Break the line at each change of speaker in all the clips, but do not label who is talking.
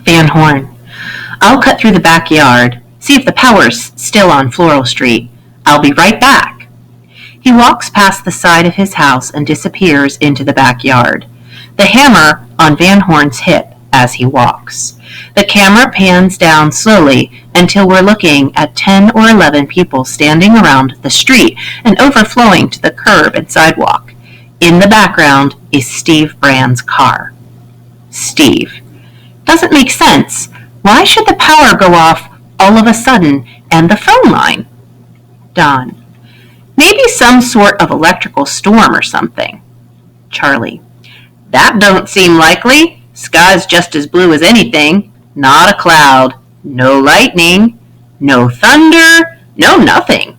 Van Horn. I'll cut through the backyard, see if the power's still on Floral Street. I'll be right back. He walks past the side of his house and disappears into the backyard, the hammer on Van Horn's hip as he walks. The camera pans down slowly until we're looking at 10 or 11 people standing around the street and overflowing to the curb and sidewalk. In the background is Steve Brand's car. Steve. Doesn't make sense. Why should the power go off all of a sudden and the phone line? Don. Maybe some sort of electrical storm or something. Charlie. That don't seem likely. Sky's just as blue as anything. Not a cloud. No lightning. No thunder. No nothing.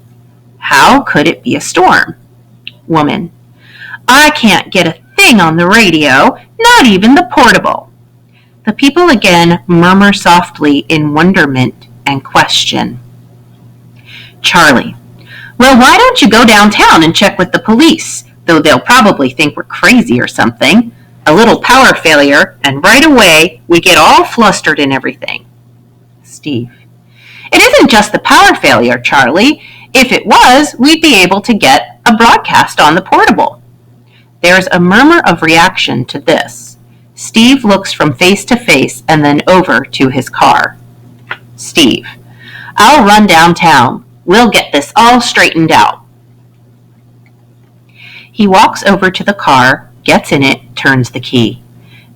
How could it be a storm? Woman. I can't get a thing on the radio, not even the portable. The people again murmur softly in wonderment and question. Charlie. Well, why don't you go downtown and check with the police, though they'll probably think we're crazy or something. A little power failure, and right away we get all flustered and everything. Steve. It isn't just the power failure, Charlie. If it was, we'd be able to get a broadcast on the portable. There's a murmur of reaction to this. Steve looks from face to face and then over to his car. Steve. I'll run downtown. We'll get this all straightened out. He walks over to the car, gets in it, turns the key.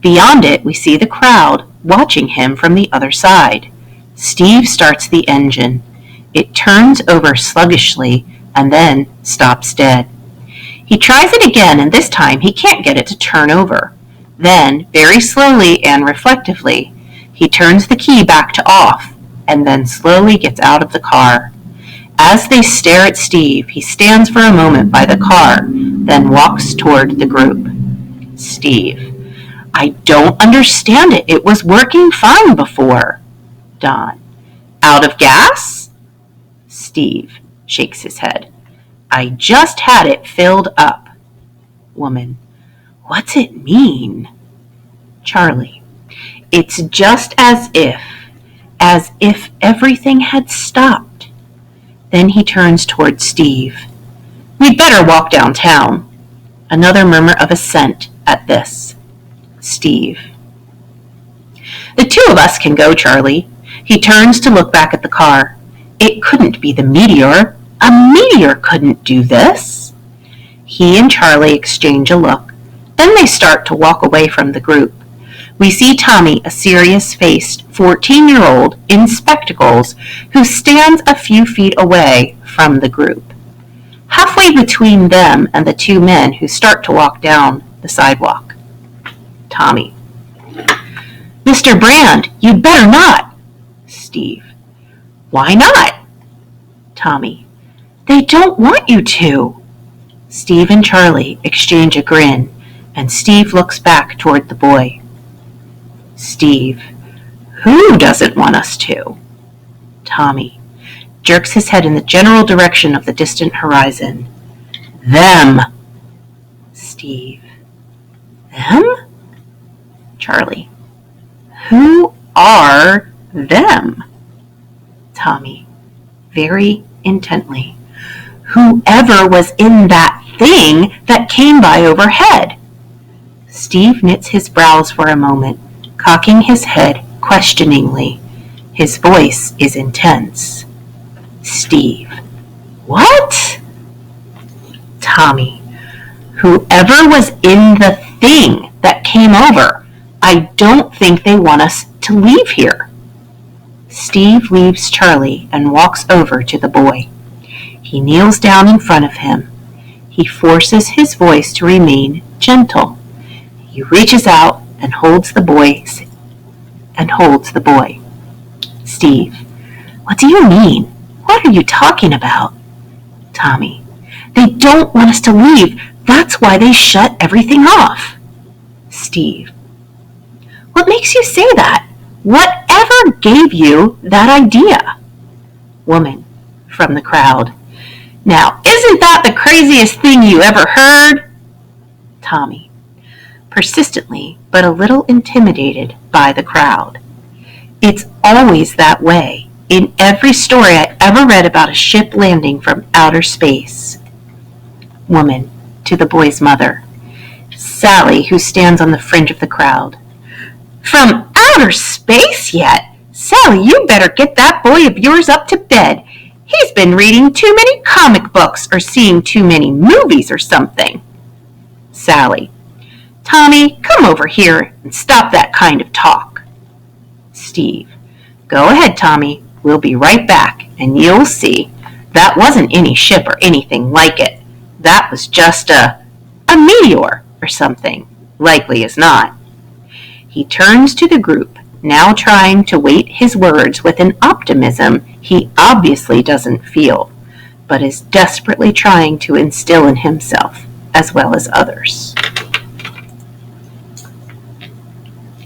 Beyond it, we see the crowd watching him from the other side. Steve starts the engine. It turns over sluggishly and then stops dead. He tries it again, and this time he can't get it to turn over. Then, very slowly and reflectively, he turns the key back to off and then slowly gets out of the car. As they stare at Steve, he stands for a moment by the car, then walks toward the group. Steve. I don't understand it. It was working fine before. Don. Out of gas? Steve shakes his head. I just had it filled up. Woman. What's it mean? Charlie. It's just as if everything had stopped. Then he turns toward Steve. We'd better walk downtown. Another murmur of assent at this. Steve. The two of us can go, Charlie. He turns to look back at the car. It couldn't be the meteor. A meteor couldn't do this. He and Charlie exchange a look. Then they start to walk away from the group. We see Tommy, a serious-faced 14-year-old in spectacles, who stands a few feet away from the group. Halfway between them and the two men who start to walk down the sidewalk. Tommy. Mr. Brand, you'd better not. Steve. Why not? Tommy. They don't want you to. Steve and Charlie exchange a grin, and Steve looks back toward the boy. Steve. Who doesn't want us to? Tommy jerks his head in the general direction of the distant horizon. Them. Steve. Them? Charlie. Who are them? Tommy, very intently. Whoever was in that thing that came by overhead. Steve knits his brows for a moment, cocking his head questioningly. His voice is intense. Steve. What? Tommy. Whoever was in the thing that came over, I don't think they want us to leave here. Steve leaves Charlie and walks over to the boy. He kneels down in front of him. He forces his voice to remain gentle. He reaches out and holds the boy. Steve. What do you mean? What are you talking about? Tommy. They don't want us to leave. That's why they shut everything off. Steve. What makes you say that? Whatever gave you that idea? Woman from the crowd. Now, isn't that the craziest thing you ever heard? Tommy, persistently but a little intimidated by the crowd. It's always that way in every story I ever read about a ship landing from outer space. Woman, to the boy's mother. Sally, who stands on the fringe of the crowd. From outer space yet? Sally, you better get that boy of yours up to bed. He's been reading too many comic books or seeing too many movies or something. Sally, Tommy, come over here and stop that kind of talk. Steve, go ahead, Tommy. We'll be right back, and you'll see. That wasn't any ship or anything like it. That was just a meteor or something, likely as not. He turns to the group, now trying to weight his words with an optimism he obviously doesn't feel, but is desperately trying to instill in himself as well as others.